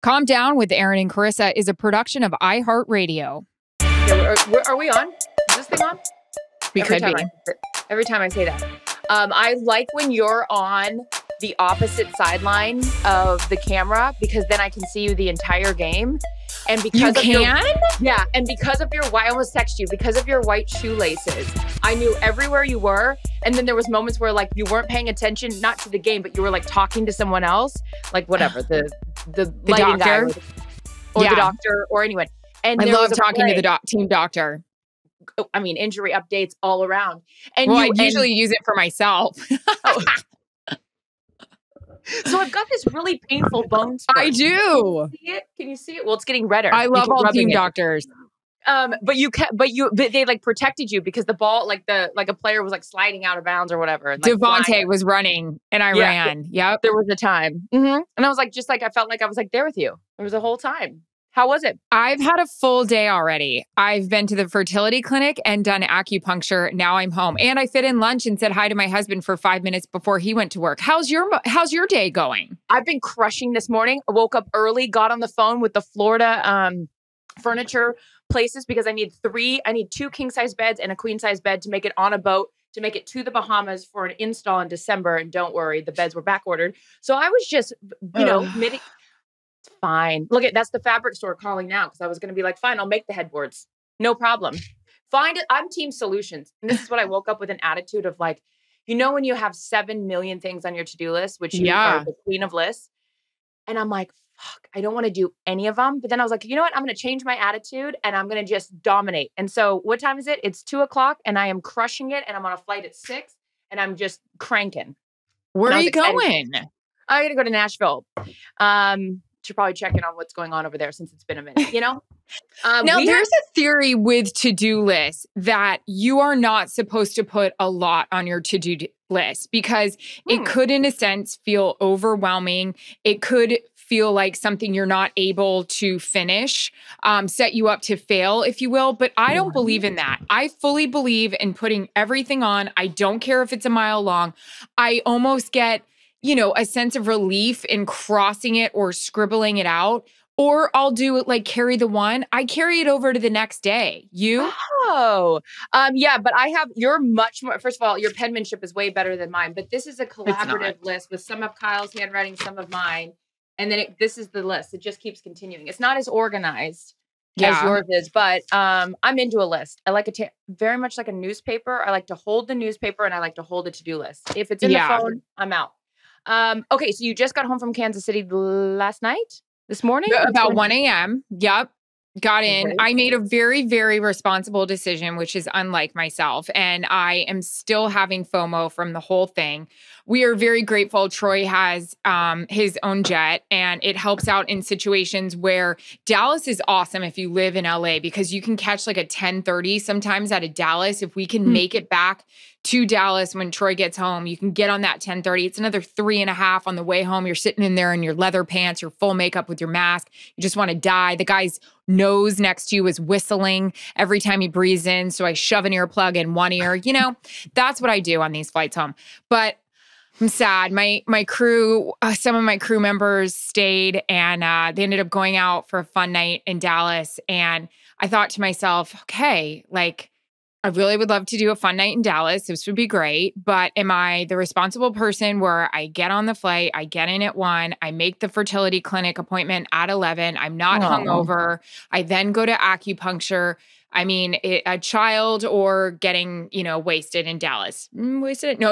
Calm Down with Erin and Charissa is a production of iHeartRadio. Yeah, are we on? Is this thing on? We could be. Every time I say that. I like when you're on the opposite sideline of the camera because then I can see you the entire game. And because and because of your I almost text you because of your white shoelaces, I knew everywhere you were. And then there was moments where like you weren't paying attention, not to the game, but you were like talking to someone else, like whatever the lighting doctor guy or the doctor or anyone. And I love talking to the team doctor. I mean, injury updates all around. And I usually use it for myself. So I've got this really painful bone spur. I do. Can you see it? Well, it's getting redder. I love all team doctors. But they like protected you because the ball, like a player was like sliding out of bounds or whatever. And, like, Devontae was running and I ran. Yep. There was a time. Mm-hmm. And I was like, I felt like I was like there with you. There was a whole time. How was it? I've had a full day already. I've been to the fertility clinic and done acupuncture. Now I'm home. And I fit in lunch and said hi to my husband for 5 minutes before he went to work. How's your day going? I've been crushing this morning. I woke up early, got on the phone with the Florida furniture places because I need 2 king-size beds and a queen-size bed to make it on a boat, to make it to the Bahamas for an install in December. And don't worry, the beds were back ordered. So I was just, fine. Look, that's the fabric store calling now because I was going to be like, fine, I'll make the headboards. No problem. Find it. I'm team solutions. And this is what I woke up with, an attitude of like, when you have 7 million things on your to-do list, which you are the queen of lists. And I'm like, fuck, I don't want to do any of them. But then I was like, you know what? I'm going to change my attitude and I'm going to just dominate. And so what time is it? It's 2:00 and I am crushing it. And I'm on a flight at 6 and I'm just cranking. Where are you going? I got to go to Nashville. Should probably check in on what's going on over there since it's been a minute, Now, there's a theory with to-do lists that you are not supposed to put a lot on your to-do list because it could, in a sense, feel overwhelming. It could feel like something you're not able to finish, set you up to fail, if you will. But I don't believe in that. I fully believe in putting everything on. I don't care if it's a mile long. I almost get a sense of relief in crossing it or scribbling it out. Or I'll do it like carry the one. I carry it over to the next day. You? Oh, yeah. But you're much more, first of all, your penmanship is way better than mine. But this is a collaborative list with some of Kyle's handwriting, some of mine. And then this is the list. It just keeps continuing. It's not as organized as yours is, but I'm into a list. I like it very much like a newspaper. I like to hold the newspaper and I like to hold a to-do list. If it's in the phone, I'm out. Okay, so you just got home from Kansas City this morning? About 1 a.m. Yep. Got in. I made a very, very responsible decision, which is unlike myself. And I am still having FOMO from the whole thing. We are very grateful. Troy has his own jet, and it helps out in situations where Dallas is awesome if you live in LA because you can catch like a 10:30 sometimes out of Dallas. If we can make it back to Dallas when Troy gets home, you can get on that 10:30. It's another 3.5 on the way home. You're sitting in there in your leather pants, your full makeup with your mask. You just want to die. The guy's nose next to you is whistling every time he breathes in. So I shove an earplug in one ear. That's what I do on these flights home. But I'm sad. My crew, some of my crew members stayed and they ended up going out for a fun night in Dallas. And I thought to myself, okay, like, I really would love to do a fun night in Dallas. This would be great. But am I the responsible person where I get on the flight, I get in at 1, I make the fertility clinic appointment at 11, I'm not hungover, I then go to acupuncture. I mean, a child or getting, wasted in Dallas. Wasted? No.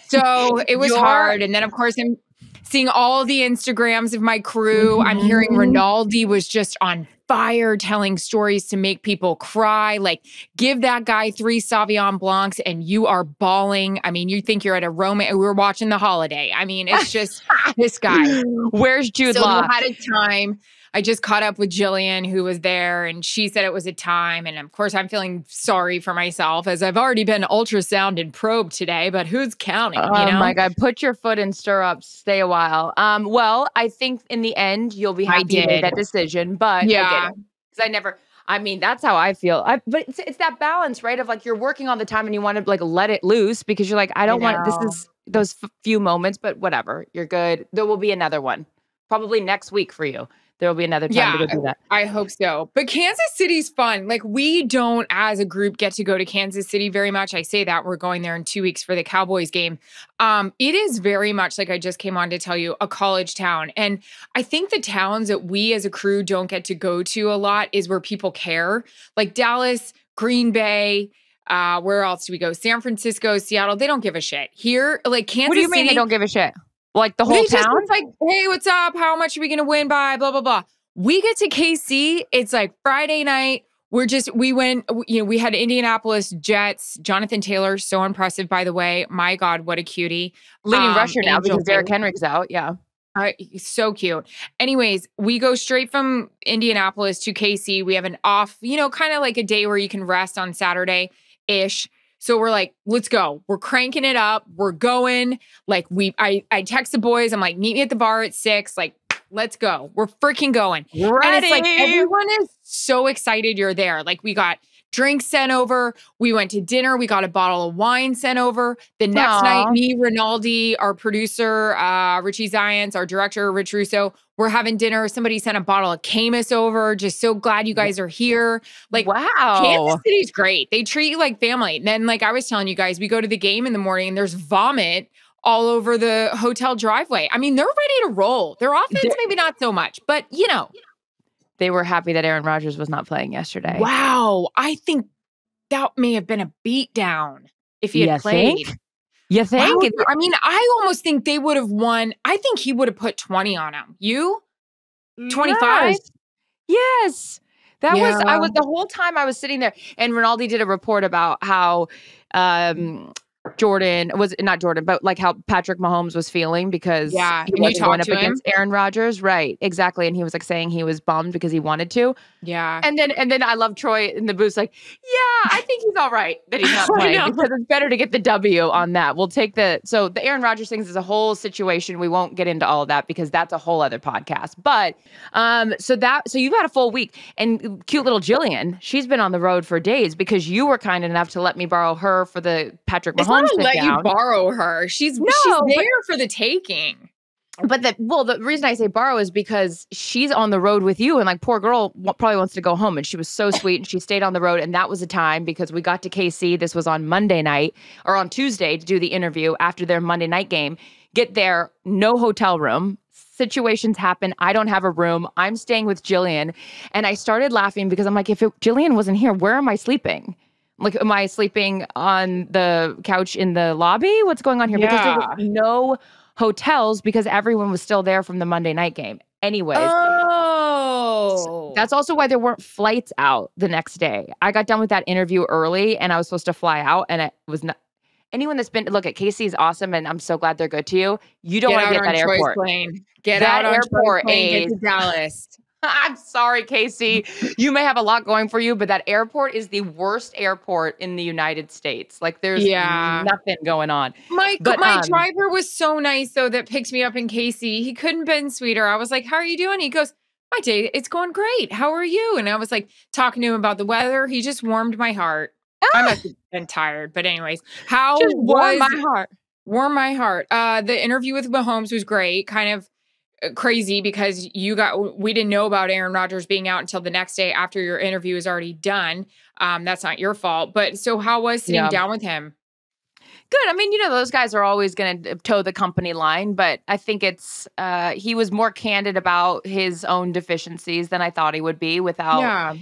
So it was hard. And then, of course, I'm seeing all the Instagrams of my crew. I'm hearing Rinaldi was just on fire telling stories to make people cry. Like, give that guy 3 Sauvignon Blancs and you are bawling. I mean, you think you're at a we were watching The Holiday. I mean, it's just this guy. Where's Jude Law? So we had a time. I just caught up with Jillian, who was there, and she said it was a time. And of course, I'm feeling sorry for myself as I've already been ultrasound and probed today, but who's counting? Oh my God. Put your foot in stirrups. Stay a while. Well, I think in the end, you'll be happy you made that decision, but yeah. That's how I feel. But it's that balance, right? Of like, you're working all the time and you want to like let it loose because you're like, I don't want, this is those few moments, but whatever. You're good. There will be another one. probably next week for you. There will be another time to go do that. I hope so. But Kansas City's fun. Like, we don't, as a group, get to go to Kansas City very much. I say that we're going there in 2 weeks for the Cowboys game. It is very much, like I just came on to tell you, a college town. And I think the towns that we as a crew don't get to go to a lot is where people care. Like Dallas, Green Bay, where else do we go? San Francisco, Seattle. They don't give a shit. Here, like Kansas City. What do you mean they don't give a shit? Like the whole town? It's like, hey, what's up? How much are we going to win by? Blah, blah, blah. We get to KC. It's like Friday night. We went, we had Indianapolis Jets. Jonathan Taylor, so impressive, by the way. My God, what a cutie. Leading rusher now because Derrick Henry's out. Yeah. So cute. Anyways, we go straight from Indianapolis to KC. We have an off, kind of like a day where you can rest on Saturday-ish. So we're like, let's go. We're cranking it up. We're going. Like I text the boys. I'm like, meet me at the bar at 6. Like, let's go. We're freaking going. Ready. And it's like, everyone is so excited you're there. Like, we got drinks sent over. We went to dinner. We got a bottle of wine sent over. The next night, me, Rinaldi, our producer, Richie Zients, our director, Rich Russo, we're having dinner. Somebody sent a bottle of Camus over. Just so glad you guys are here. Like, wow. Kansas City's great. They treat you like family. And then, like I was telling you guys, we go to the game in the morning and there's vomit all over the hotel driveway. I mean, they're ready to roll. Their offense, maybe not so much, but They were happy that Aaron Rodgers was not playing yesterday. Wow. I think that may have been a beatdown if he had played. You think? I mean, I almost think they would have won. I think he would have put 20 on him. You? 25? Yes. That was the whole time I was sitting there, and Rinaldi did a report about how like how Patrick Mahomes was feeling because he wasn't going up against Aaron Rodgers. Right. Exactly. And he was like saying he was bummed because he wanted to. Yeah. And then I love Troy in the booth like, yeah, I think he's all right that he's not playing because it's better to get the W on that. We'll take so the Aaron Rodgers things is a whole situation. We won't get into all of that because that's a whole other podcast. But so you've had a full week, and cute little Jillian, she's been on the road for days because you were kind enough to let me borrow her for the Patrick Mahomes. Let you borrow her. She's there for the taking. But the reason I say borrow is because she's on the road with you, and like poor girl probably wants to go home, and she was so sweet and she stayed on the road, and that was the time because we got to KC. This was on Monday night or on Tuesday to do the interview after their Monday night game. Get there, no hotel room. Situations happen. I don't have a room. I'm staying with Jillian, and I started laughing because I'm like, Jillian wasn't here, where am I sleeping? Like, am I sleeping on the couch in the lobby? What's going on here? Because there was no hotels because everyone was still there from the Monday night game. Anyways. Oh. That's also why there weren't flights out the next day. I got done with that interview early and I was supposed to fly out, and it was not. Anyone that's been, look, at KC is awesome, and I'm so glad they're good to you. You don't want to be at that airport. Get out on airport plane, get to Dallas. I'm sorry, Casey. You may have a lot going for you, but that airport is the worst airport in the United States. Like, there's nothing going on. My driver was so nice, though, that picked me up in KC. He couldn't have been sweeter. I was like, how are you doing? He goes, my day, it's going great. How are you? And I was like, talking to him about the weather. He just warmed my heart. I must have been tired. But anyways, warm my heart. The interview with Mahomes was great. Kind of crazy because we didn't know about Aaron Rodgers being out until the next day after your interview was already done. That's not your fault. But so how was sitting down with him? Good. I mean, those guys are always going to toe the company line, but I think he was more candid about his own deficiencies than I thought he would be without,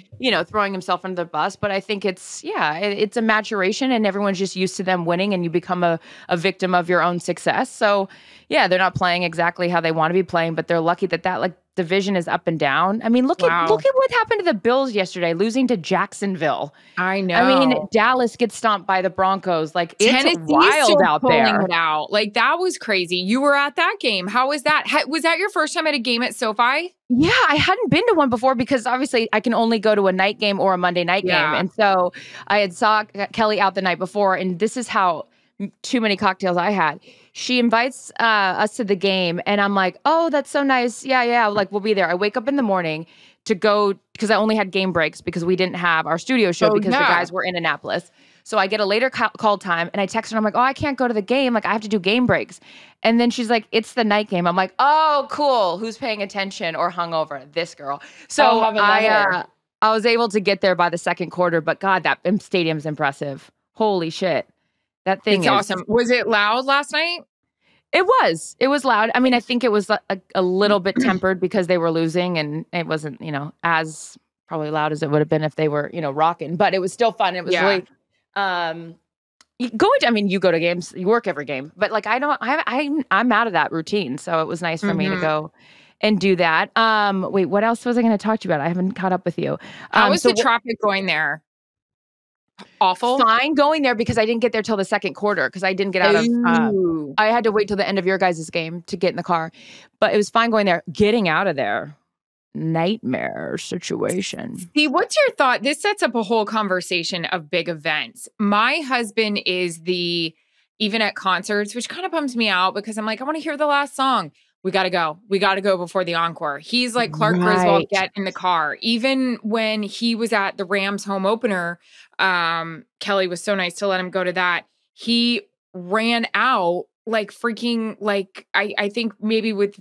throwing himself under the bus. But I think it's a maturation, and everyone's just used to them winning, and you become a victim of your own success. So yeah, they're not playing exactly how they want to be playing, but they're lucky that like division is up and down. I mean, look at what happened to the Bills yesterday, losing to Jacksonville. I know. I mean, Dallas gets stomped by the Broncos. Like, it's wild out there. It out. Like, that was crazy. You were at that game. How was that? Was that your first time at a game at SoFi? Yeah, I hadn't been to one before because obviously I can only go to a night game or a Monday night game. And so I had saw Kelly out the night before, and this is how too many cocktails I had. She invites us to the game, and I'm like, oh, that's so nice. Yeah. Like, we'll be there. I wake up in the morning to go, because I only had game breaks because we didn't have our studio show because the guys were in Annapolis. So I get a later call time, and I text her. I'm like, oh, I can't go to the game. Like, I have to do game breaks. And then she's like, it's the night game. I'm like, oh, cool. Who's paying attention or hungover? This girl. So I was able to get there by the second quarter, but God, that stadium's impressive. Holy shit. That thing is awesome. Was it loud last night? It was loud. I mean, I think it was a little bit tempered because they were losing, and it wasn't, as probably loud as it would have been if they were, rocking, but it was still fun. It was really, you go to games, you work every game, but like, I'm out of that routine. So it was nice for me to go and do that. Wait, what else was I going to talk to you about? I haven't caught up with you. How was the traffic going there? Awful. Fine going there because I didn't get there till the second quarter because I didn't get out of. I had to wait till the end of your guys' game to get in the car, but it was fine going there. Getting out of there, nightmare situation. See, what's your thought? This sets up a whole conversation of big events. My husband is even at concerts, which kind of bums me out because I'm like, I want to hear the last song. We got to go. We got to go before the encore. He's like, Clark Griswold, get in the car. Even when he was at the Rams home opener, Kelly was so nice to let him go to that. He ran out like freaking, like, I think maybe with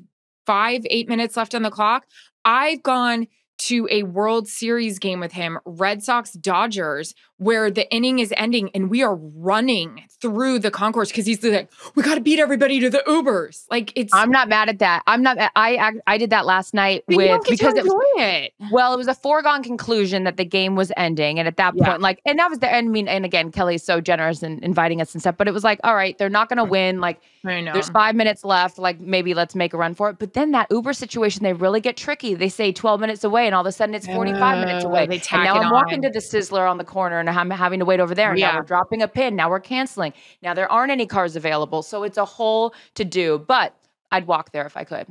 8 minutes left on the clock. I've gone to a World Series game with him, Red Sox Dodgers, where the inning is ending and we are running through the concourse because he's like, we got to beat everybody to the Ubers. Like, I'm not mad at that. I did that last night because it was a foregone conclusion that the game was ending. And at that point, and that was and again, Kelly's so generous in inviting us and stuff, but it was like, all right, they're not going to win. Like, I know. There's 5 minutes left. Like, maybe let's make a run for it. But then that Uber situation, they really get tricky. They say 12 minutes away and all of a sudden it's 45 minutes away. And now I'm walking to the Sizzler on the corner and I'm having to wait over there. And now we're dropping a pin. Now we're canceling. Now there aren't any cars available. So it's a whole to do, but I'd walk there if I could.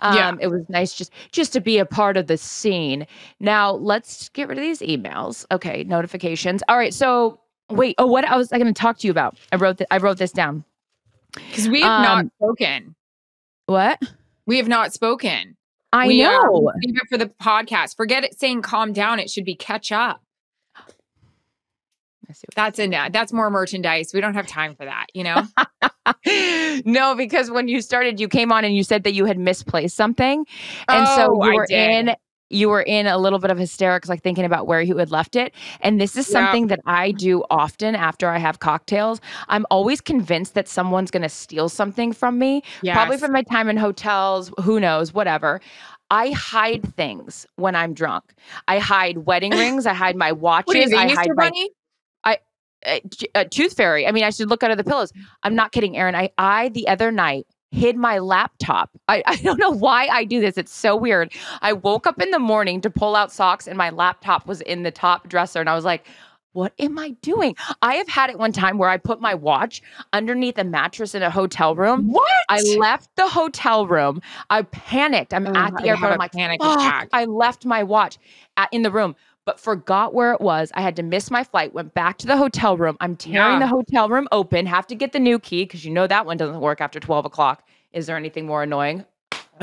It was nice just to be a part of the scene. Now let's get rid of these emails. Okay. Notifications. All right. So wait, what I was going to talk to you about? I wrote this down. Because we have not spoken. What? We have not spoken. I know. Leave it for the podcast. Forget it saying calm down. It should be catch up. That's more merchandise. We don't have time for that, No, because when you started, you came on and you said that you had misplaced something. And so you were in a little bit of hysterics, like thinking about where you had left it. And this is something that I do often after I have cocktails. I'm always convinced that someone's going to steal something from me, probably from my time in hotels, who knows, whatever. I hide things when I'm drunk. I hide wedding rings. I hide my watches. What are you, I hide Easter Bunny? Tooth fairy. I mean, I should look under the pillows. I'm not kidding, Erin. I the other night hid my laptop. I don't know why I do this. It's so weird. I woke up in the morning to pull out socks and my laptop was in the top dresser. And I was like, what am I doing? I have had it one time where I put my watch underneath a mattress in a hotel room. What? I left the hotel room. I panicked. I'm at the airport. I'm like, panic attack. I left my watch in the room, but forgot where it was. I had to miss my flight, went back to the hotel room. I'm tearing the hotel room open, have to get the new key because that one doesn't work after 12 o'clock. Is there anything more annoying?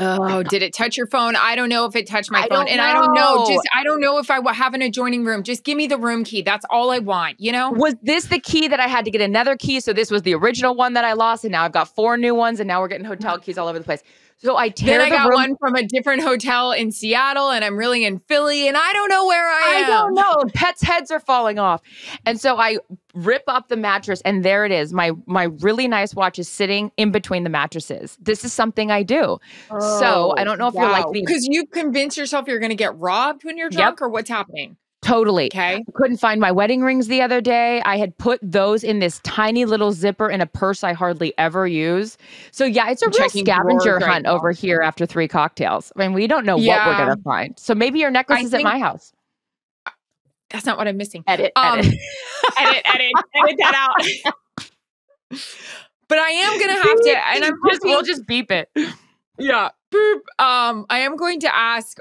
Oh, did it touch your phone? I don't know if it touched my phone. And I don't know. I don't know if I have an adjoining room. Just give me the room key. That's all I want, Was this the key that I had to get another key? So this was the original one that I lost. And now I've got 4 new ones. And now we're getting hotel keys all over the place. So I got one from a different hotel in Seattle and I'm really in Philly and I don't know where I am. I don't know. Pets' heads are falling off. And so I rip up the mattress and there it is. My really nice watch is sitting in between the mattresses. This is something I do. So I don't know if you're like me. Because you convince yourself you're going to get robbed when you're drunk or what's happening? Totally. Okay. Couldn't find my wedding rings the other day. I had put those in this tiny little zipper in a purse I hardly ever use. So it's a real scavenger hunt over here after 3 cocktails. I mean, we don't know what we're going to find. So maybe your necklace is at my house. That's not what I'm missing. Edit. Edit that out. But I am going to have to, and we'll just beep it. Yeah. Boop. I am going to ask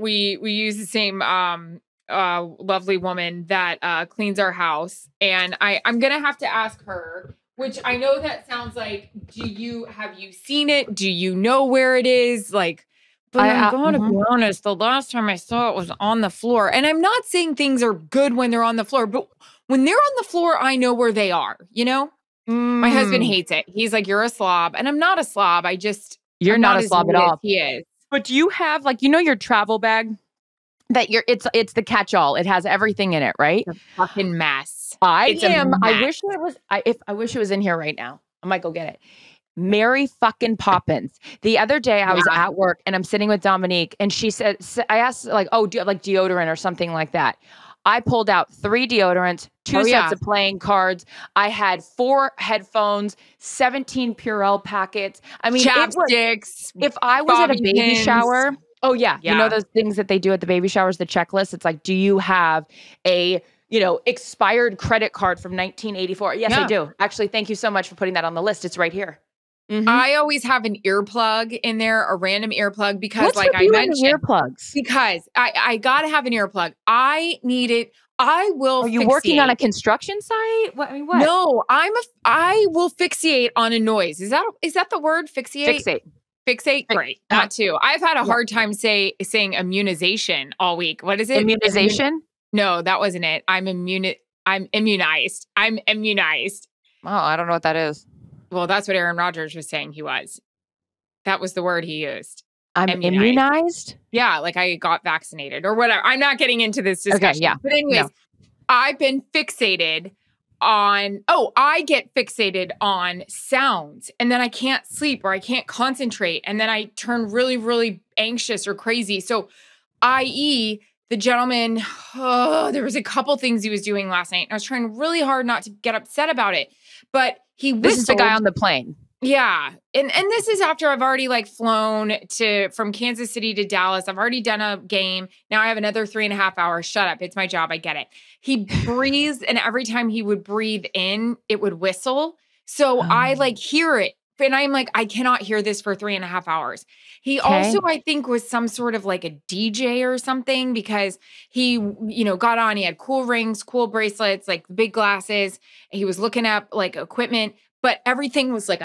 we use the same, lovely woman that cleans our house. And I'm going to have to ask her which I know that sounds like, have you seen it? Do you know where it is? Like, but I'm going to be honest, the last time I saw it was on the floor. And I'm not saying things are good when they're on the floor, but when they're on the floor, I know where they are, you know? My husband hates it. He's like, you're a slob. And I'm not a slob. You're not a slob at all. He is. But do you have like, your travel bag that it's the catch-all. It has everything in it, right? It's a fucking mess. I wish it was in here right now. I might go get it. Mary fucking Poppins. The other day I was at work and I'm sitting with Dominique and she said, I asked like, oh, do you have like deodorant or something like that? I pulled out 3 deodorants, 2 sets of playing cards. I had 4 headphones, 17 Purell packets. I mean, chapsticks. If I was at a baby shower, you know those things that they do at the baby showers, the checklist. It's like, do you have a expired credit card from 1984? Yes, I do. Actually, thank you so much for putting that on the list. It's right here. Mm-hmm. I always have an earplug in there, a random earplug, because What's like I mentioned, earplugs? Because I gotta have an earplug. I need it. I will. Are you working on a construction site? What? No, I will fixate on a noise. Is that the word? Fixate. Fixate. Great. That too. I've had a hard time saying immunization all week. What is it? Immunization? No, that wasn't it. I'm immunized. Oh, I don't know what that is. Well, that's what Aaron Rodgers was saying he was. That was the word he used. I'm immunized? Yeah, like I got vaccinated or whatever. I'm not getting into this discussion. Okay, yeah. But anyways, I've been fixated on, I get fixated on sounds and then I can't sleep or I can't concentrate. And then I turn really, really anxious or crazy. So, i.e., the gentleman, there was a couple things he was doing last night. And I was trying really hard not to get upset about it. But he whistled. This is the guy on the plane. Yeah. And this is after I've already like flown from Kansas City to Dallas. I've already done a game. Now I have another 3.5 hours. Shut up. It's my job. I get it. He breathes. And every time he would breathe in, it would whistle. So I like hear it. And I'm like, I cannot hear this for 3.5 hours. He also, I think, was some sort of like a DJ or something because he, got on. He had cool rings, cool bracelets, like big glasses. He was looking up like equipment, but everything was like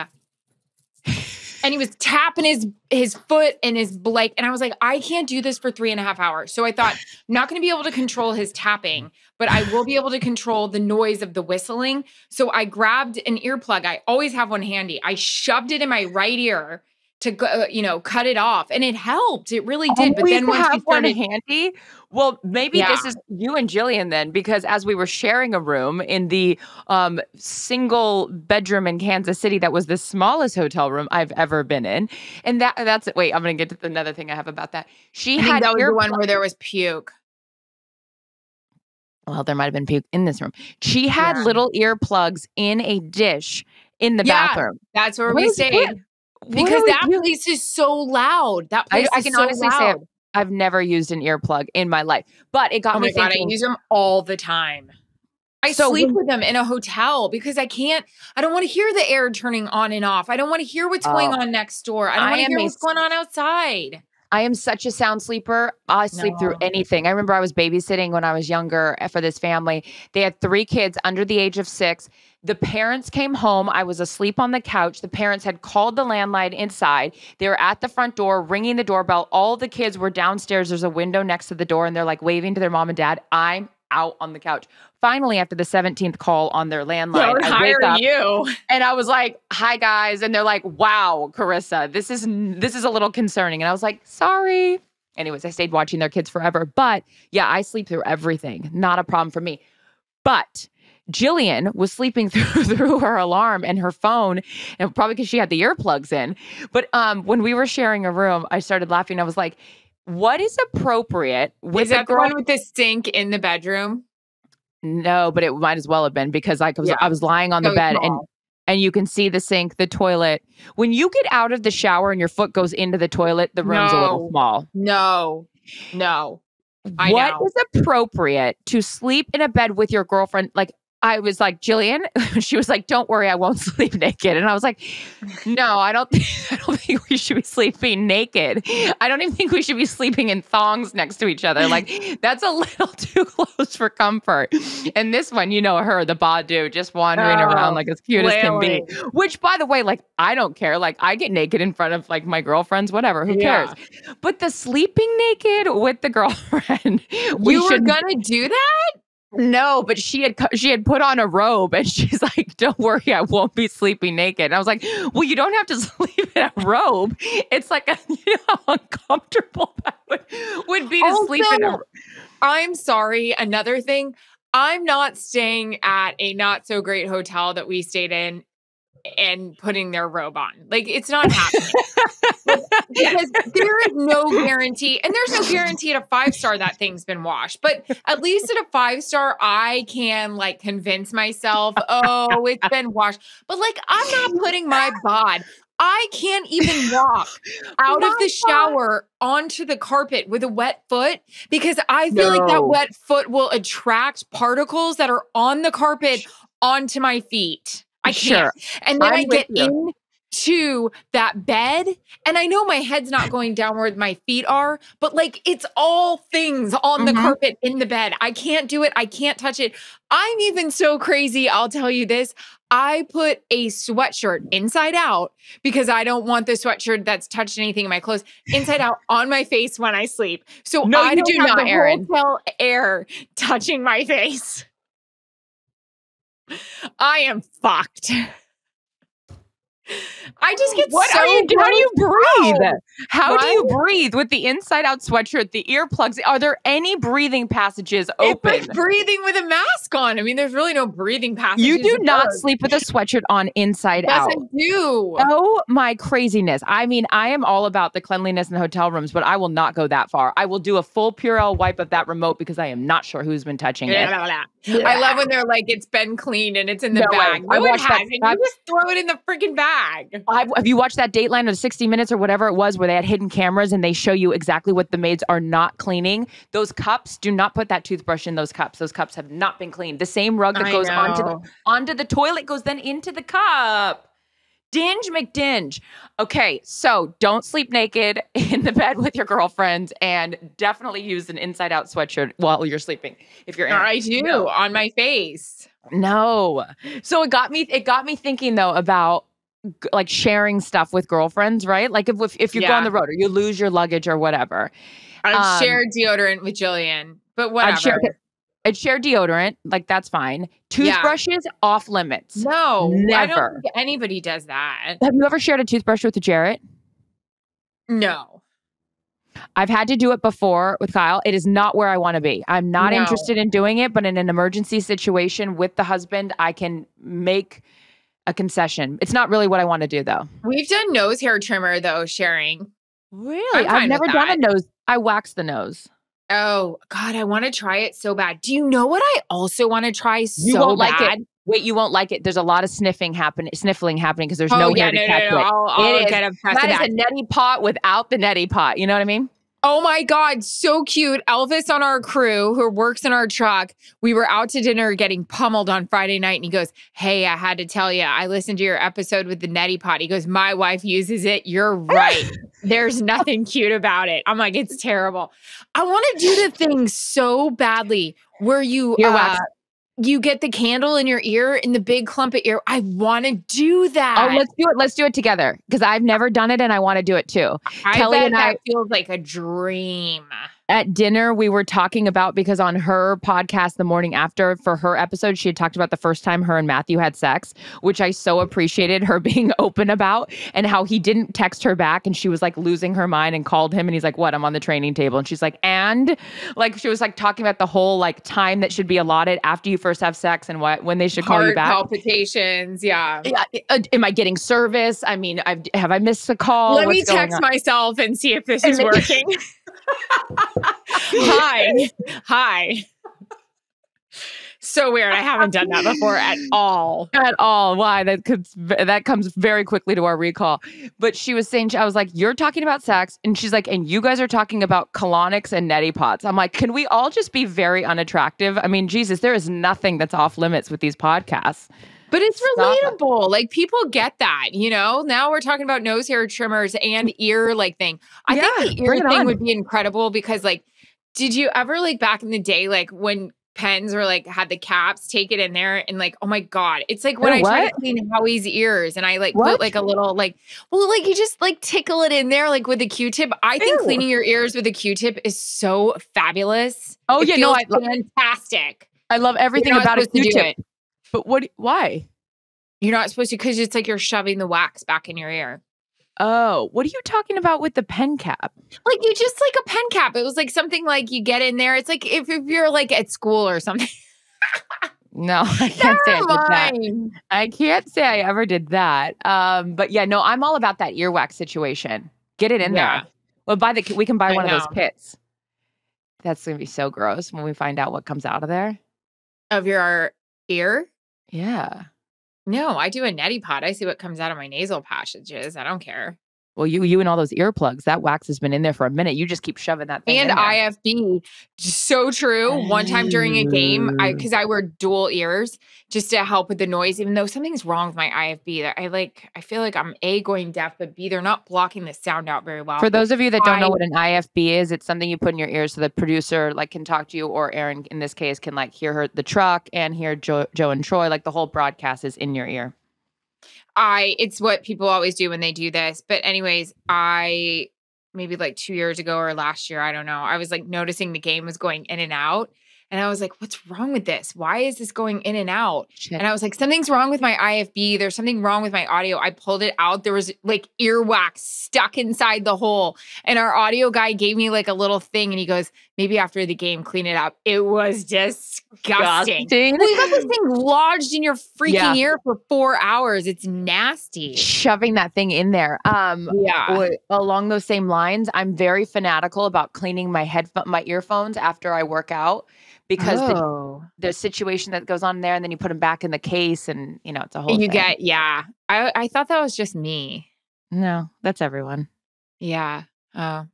and he was tapping his foot and his like, and I was like, I can't do this for 3.5 hours. So I thought, I'm not going to be able to control his tapping, but I will be able to control the noise of the whistling. So I grabbed an earplug. I always have one handy. I shoved it in my right ear to cut it off, and it helped. It really did. But then once we started handy, well, maybe this is you and Jillian then, because as we were sharing a room in the single bedroom in Kansas City, that was the smallest hotel room I've ever been in, and that's it. Wait, I'm going to get to another thing I have about that. I think that was the one where there was puke. Well, there might have been puke in this room. She had little earplugs in a dish in the bathroom. That's where we stayed. Because that place is so loud. That place I can honestly say I've never used an earplug in my life, but it got me thinking. God, I use them all the time. I sleep with them in a hotel because I don't want to hear the air turning on and off. I don't want to hear what's going on next door. I don't want to hear what's going on outside. I am such a sound sleeper. I sleep through anything. I remember I was babysitting when I was younger for this family. They had 3 kids under the age of 6. The parents came home. I was asleep on the couch. The parents had called the landline inside. They were at the front door ringing the doorbell. All the kids were downstairs. There's a window next to the door and they're like waving to their mom and dad. I'm out on the couch. Finally, after the 17th call on their landline, I wake up and I was like, "Hi guys," and they're like, "Wow, Charissa, this is a little concerning." And I was like, "Sorry." Anyways, I stayed watching their kids forever, but yeah, I sleep through everything. Not a problem for me. But Jillian was sleeping through her alarm and her phone, and probably because she had the earplugs in. But when we were sharing a room, I started laughing. I was like, "What is appropriate with Is that the one with the sink in the bedroom?" No, but it might as well have been because I was lying on the bed and you can see the sink, the toilet. When you get out of the shower and your foot goes into the toilet, the room's a little small. No. What is appropriate to sleep in a bed with your girlfriend? Like, I was like, Jillian, she was like, don't worry, I won't sleep naked. And I was like, no, I don't think we should be sleeping naked. I don't even think we should be sleeping in thongs next to each other. Like, that's a little too close for comfort. And this one, you know her, the Badu, just wandering around like as cute as can be. Which, by the way, like, I don't care. Like, I get naked in front of like my girlfriends, whatever, who cares? But the sleeping naked with the girlfriend, you were gonna do that? No, but she had put on a robe and she's like, don't worry, I won't be sleeping naked. And I was like, well, you don't have to sleep in a robe. It's like, you know how uncomfortable that would be to also, sleep in a. I'm sorry. Another thing, I'm not staying at a not so great hotel that we stayed in and putting their robe on. Like, it's not happening. Because there is no guarantee, and there's no guarantee at a 5-star that thing's been washed. But at least at a 5-star, I can like convince myself, oh, it's been washed. But like, I'm not putting my bod. I can't even walk out of the shower onto the carpet with a wet foot because I feel like that wet foot will attract particles that are on the carpet onto my feet. I can't. And then I get into that bed, and I know my head's not going down where my feet are, but like it's all things on the carpet in the bed. I can't do it. I can't touch it. I'm even so crazy. I'll tell you this. I put a sweatshirt inside out because I don't want the sweatshirt that's touched anything in my clothes inside out on my face when I sleep. So I don't have the hotel air touching my face. I am fucked. I just get How do you breathe? How do you breathe with the inside out sweatshirt, the earplugs? Are there any breathing passages open? It's like breathing with a mask on. I mean, there's really no breathing passages. You do not sleep with a sweatshirt on inside out. Yes, I do. Oh my craziness. I mean, I am all about the cleanliness in the hotel rooms, but I will not go that far. I will do a full Purell wipe of that remote because I am not sure who's been touching it. I love when they're like, it's been cleaned and it's in the bag. No, it hasn't. You just throw it in the freaking bag. Have you watched that Dateline or 60 Minutes or whatever it was where they had hidden cameras and they show you exactly what the maids are not cleaning? Those cups, do not put that toothbrush in those cups. Those cups have not been cleaned. The same rug that goes onto the toilet goes then into the cup. Dinge McDinge. Okay, so don't sleep naked in the bed with your girlfriends and definitely use an inside out sweatshirt while you're sleeping. If you're I do on my face. No. So it got me thinking though about like sharing stuff with girlfriends, right? Like if you go on the road or you lose your luggage or whatever. I've shared deodorant with Jillian, but whatever. I'd share deodorant, like that's fine. Toothbrushes, off limits. No, never. I don't think anybody does that. Have you ever shared a toothbrush with a Jarrett? No. I've had to do it before with Kyle. It is not where I want to be. I'm not interested in doing it, but in an emergency situation with the husband, I can make a concession. It's not really what I want to do though. We've done nose hair trimmer though, sharing. Really? I've never done a nose. I wax the nose. Oh God, I want to try it so bad. Do you know what I also want to try so bad? Like it. Wait, you won't like it. There's a lot of sniffling happening because there's no hair to catch it. I'll get obsessed with that is a neti pot without the neti pot. You know what I mean? Oh my God, so cute. Elvis on our crew who works in our truck, we were out to dinner getting pummeled on Friday night. And he goes, hey, I had to tell you, I listened to your episode with the neti pot. He goes, my wife uses it. You're right. There's nothing cute about it. I'm like, it's terrible. I want to do the thing so badly where you get the candle in your ear in the big clump of ear. I want to do that. Oh, let's do it. Let's do it together because I've never done it and I want to do it too. Kelly and I feels like a dream. At dinner, we were talking about, because on her podcast the morning after for her episode, she had talked about the first time her and Matthew had sex, which I so appreciated her being open about, and how he didn't text her back and she was like losing her mind and called him and he's like, what, I'm on the training table. And she's like, and like, she was like talking about the whole like time that should be allotted after you first have sex and when they should call you back. Palpitations. Yeah. Am I getting service? I mean, have I missed a call? Let me text myself and see if this is working. Hi. so weird. I haven't done that before at all. At all. Why? That comes very quickly to our recall. But she was saying, I was like, you're talking about sex. And she's like, and you guys are talking about colonics and neti pots. I'm like, can we all just be very unattractive? I mean, Jesus, there is nothing that's off limits with these podcasts. But it's relatable. Like people get that, you know? Now we're talking about nose hair trimmers and ear like thing. I think the ear thing would be incredible because like, did you ever like back in the day, like when pens were like had the caps, take it in there and like, oh my God. It's like when I try to clean Howie's ears and I like put like a little like, well, like you just like tickle it in there like with a Q-tip. I think cleaning your ears with a Q-tip is so fabulous. Oh yeah, no, fantastic. I love everything about a Q-tip. But why? You're not supposed to because it's like you're shoving the wax back in your ear. Oh, what are you talking about with the pen cap? Like you just like a pen cap. It was like something like you get in there. It's like if you're like at school or something. No, I can't say I did that. I can't say I ever did that. But yeah, no, I'm all about that earwax situation. Get it in there. Well, we can buy one of those kits. That's going to be so gross when we find out what comes out of there. Of your ear? Yeah. No, I do a neti pot. I see what comes out of my nasal passages. I don't care. Well, you and all those earplugs, that wax has been in there for a minute. You just keep shoving that thing in there. And IFB. So true. One time during a game, because I wear dual ears just to help with the noise, even though something's wrong with my IFB. I feel like I'm A, going deaf, but B, they're not blocking the sound out very well. For those of you that don't know what an IFB is, it's something you put in your ears so the producer like can talk to you, or Erin in this case can like hear the truck and hear Joe and Troy. Like the whole broadcast is in your ear. It's what people always do when they do this. But anyways, maybe like 2 years ago or last year, I don't know. I was like noticing the game was going in and out. And I was like, what's wrong with this? Why is this going in and out? Shit. And I was like, something's wrong with my IFB. There's something wrong with my audio. I pulled it out. There was like earwax stuck inside the hole. And our audio guy gave me like a little thing. And he goes, maybe after the game, clean it up. It was disgusting. Well, you got this thing lodged in your freaking ear for 4 hours. It's nasty. Shoving that thing in there. Along those same lines, I'm very fanatical about cleaning my earphones after I work out. Because the situation that goes on there, and then you put them back in the case, and you know it's a whole thing. I thought that was just me. No, that's everyone. Yeah. Oh.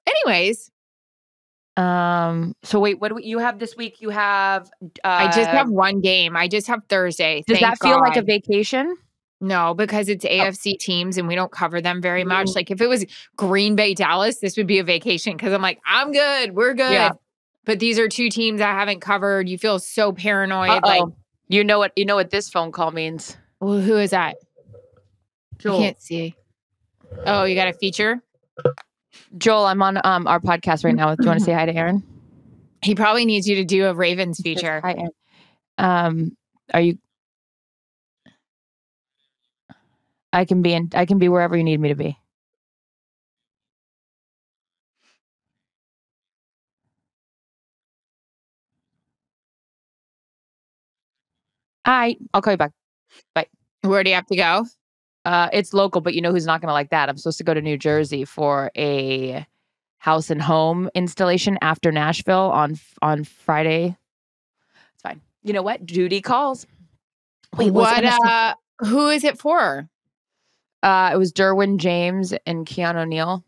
Anyways. So wait, what do you have this week? You have I just have one game. I just have Thursday. Does that feel like a vacation? No, because it's AFC teams and we don't cover them very much. Like if it was Green Bay, Dallas, this would be a vacation because I'm like, I'm good. We're good. Yeah. But these are two teams I haven't covered. You feel so paranoid. Like you know what this phone call means. Well, who is that? Joel. I can't see. Oh, you got a feature? Joel, I'm on our podcast right now. Do you want to say hi to Erin? He probably needs you to do a Ravens feature. Hi, Erin. Are you? I can be wherever you need me to be. I'll call you back. Bye. Where do you have to go? It's local, but you know who's not going to like that? I'm supposed to go to New Jersey for a house and home installation after Nashville on Friday. It's fine. You know what? Duty calls. Wait, who is it for? It was Derwin James and Keanu Neal.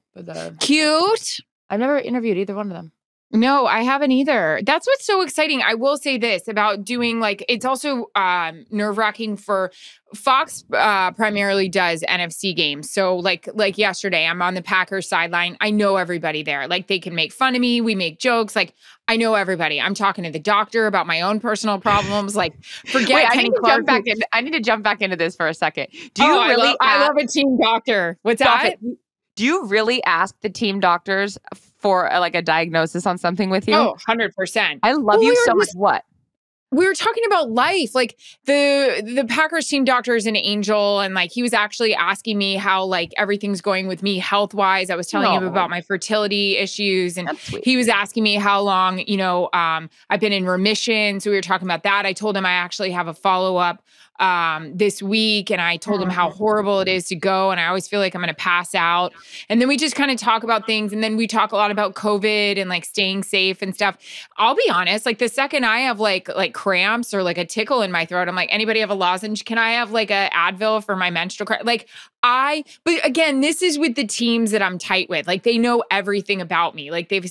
Cute. I've never interviewed either one of them. No, I haven't either. That's what's so exciting. I will say this about doing it's also nerve-wracking for Fox primarily does NFC games. So like yesterday, I'm on the Packers sideline. I know everybody there. Like they can make fun of me. We make jokes. Like I know everybody. I'm talking to the doctor about my own personal problems. Like forget Kenny Clark. I need to jump back into this for a second. I love a team doctor. What's that? Do you really ask the team doctors for a diagnosis on something with you? Oh, 100%. I love you so much. What? We were talking about life. Like the Packers team doctor is an angel. And he was actually asking me how everything's going with me health-wise. I was telling him about my fertility issues. And he was asking me how long, I've been in remission. So we were talking about that. I told him I actually have a follow-up this week, and I told him how horrible it is to go, and I always feel like I'm going to pass out. And then we just kind of talk about things, and then we talk a lot about COVID and like staying safe and stuff. I'll be honest, like the second I have like cramps or like a tickle in my throat, I'm like, anybody have a lozenge? Can I have like a Advil for my menstrual cramp? But again, this is with the teams that I'm tight with. Like they know everything about me. Like they've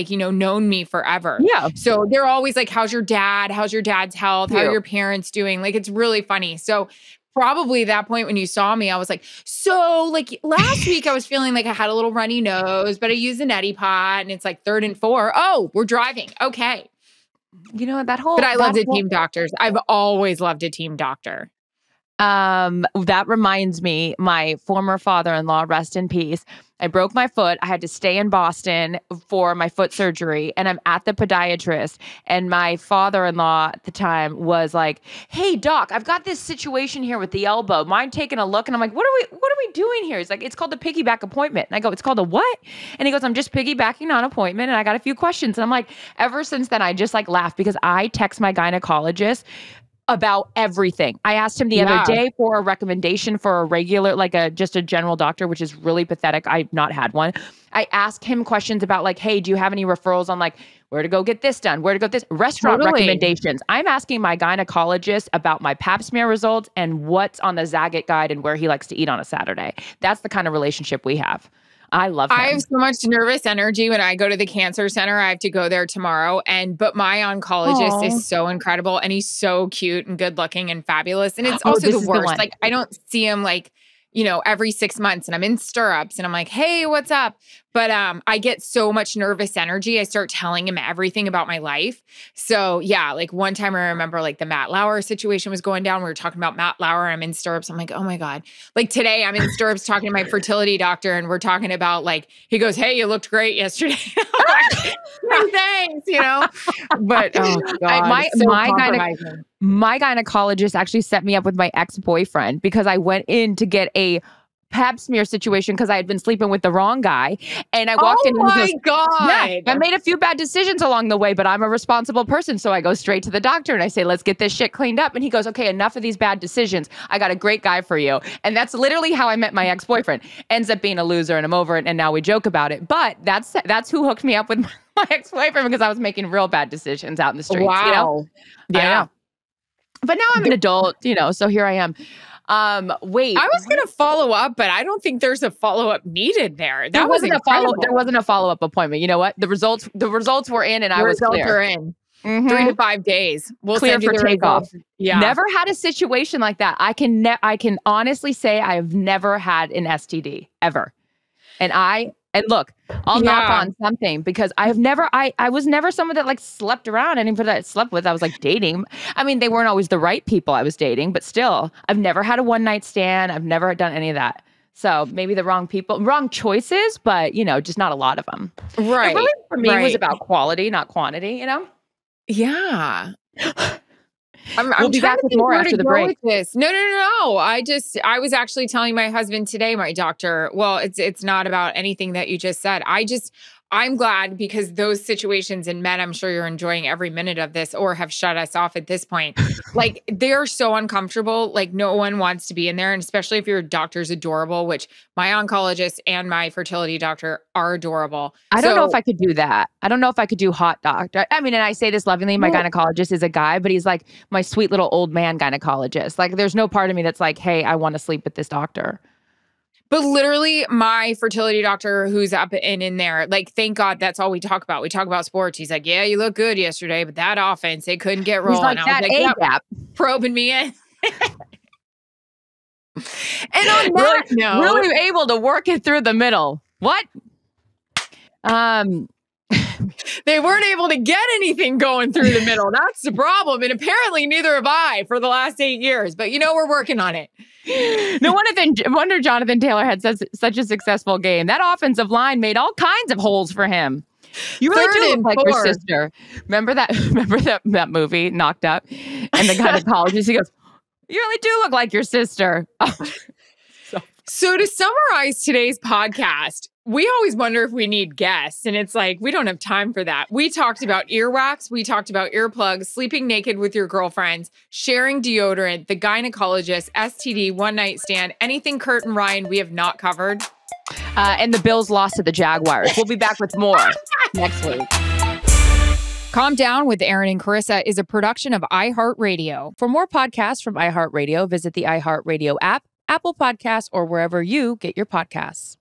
known me forever. Yeah. So they're always like, how's your dad? How's your dad's health? How are your parents doing? Like, it's really funny. So probably that point when you saw me, I was like, so like last week I was feeling like I had a little runny nose, but I used an neti pot and it's like 3rd and 4. Oh, we're driving. Okay. You know, but I loved team doctors. I've always loved a team doctor. That reminds me, my former father-in-law, rest in peace. I broke my foot. I had to stay in Boston for my foot surgery, and I'm at the podiatrist, and my father-in-law at the time was like, "Hey doc, I've got this situation here with the elbow. Mind taking a look?" And I'm like, what are we doing here? He's like, "It's called the piggyback appointment." And I go, "It's called a what?" And he goes, "I'm just piggybacking on an appointment, and I got a few questions." And I'm like, ever since then, I just like laugh because I text my gynecologist about everything. I asked him the other day for a recommendation for a regular, just a general doctor, which is really pathetic. I've not had one. I asked him questions about like, hey, do you have any referrals on like where to go get this done? Where to go this restaurant recommendations? I'm asking my gynecologist about my pap smear results and what's on the Zagat guide and where he likes to eat on a Saturday. That's the kind of relationship we have. I love him. I have so much nervous energy when I go to the cancer center. I have to go there tomorrow. But my oncologist is so incredible, and he's so cute and good looking and fabulous. And it's also the worst. Like I don't see him like, every 6 months, and I'm in stirrups and I'm like, hey, what's up? But I get so much nervous energy. I start telling him everything about my life. So yeah, like one time I remember like the Matt Lauer situation was going down. We were talking about Matt Lauer. I'm in stirrups. I'm like, oh my God. Like today I'm in stirrups talking to my fertility doctor, and we're talking about like, he goes, hey, you looked great yesterday. Thanks, But oh God, my gynecologist actually set me up with my ex-boyfriend because I went in to get a pap smear situation because I had been sleeping with the wrong guy. And I walked in and he goes, God. Yeah, I made a few bad decisions along the way, but I'm a responsible person. So I go straight to the doctor and I say, let's get this shit cleaned up. And he goes, okay, enough of these bad decisions. I got a great guy for you. And that's literally how I met my ex-boyfriend. Ends up being a loser, and I'm over it. And now we joke about it. But that's who hooked me up with my ex-boyfriend, because I was making real bad decisions out in the streets. Wow. Yeah. But now I'm an adult, so here I am. Wait. I was going to follow up, but I don't think there's a follow-up needed there. There wasn't a follow-up appointment. You know what? The results were in, and I was clear. Results are in. 3 to 5 days. We'll clear for takeoff. Yeah. Never had a situation like that. I can honestly say I have never had an STD ever. And look, I'll knock on something because I was never someone that like slept around. Anybody that I slept with, I was like dating. I mean, they weren't always the right people I was dating, but still, I've never had a one night stand. I've never done any of that. So maybe the wrong people, wrong choices, but just not a lot of them. Right. It really, for me, it was about quality, not quantity, Yeah. We'll be back with more after the break. No. I was actually telling my husband today, my doctor, well, it's not about anything that you just said. I'm glad because those situations in men, I'm sure you're enjoying every minute of this or have shut us off at this point. Like they're so uncomfortable. Like no one wants to be in there. And especially if your doctor's adorable, which my oncologist and my fertility doctor are adorable. I don't know if I could do that. I don't know if I could do hot doctor. I mean, and I say this lovingly, my gynecologist is a guy, but he's like my sweet little old man gynecologist. Like there's no part of me that's like, hey, I want to sleep with this doctor. But literally my fertility doctor who's up and in there, like, thank God that's all we talk about. We talk about sports. He's like, yeah, you look good yesterday, but that offense, they couldn't get rolling. He's like, that A-gap. Probing me in. And on that note, really able to work it through the middle. What? They weren't able to get anything going through the middle. That's the problem. And apparently neither have I for the last 8 years. But we're working on it. No wonder Jonathan Taylor had such a successful game. That offensive line made all kinds of holes for him. You really do look like your sister. Remember that movie, Knocked Up? And the gynecologist, he goes, you really do look like your sister. So to summarize today's podcast, we always wonder if we need guests. And it's like, we don't have time for that. We talked about earwax. We talked about earplugs, sleeping naked with your girlfriends, sharing deodorant, the gynecologist, STD, one night stand, anything Kurt and Ryan we have not covered. And the Bills lost to the Jaguars. We'll be back with more next week. Calm Down with Erin and Charissa is a production of iHeartRadio. For more podcasts from iHeartRadio, visit the iHeartRadio app, Apple Podcasts, or wherever you get your podcasts.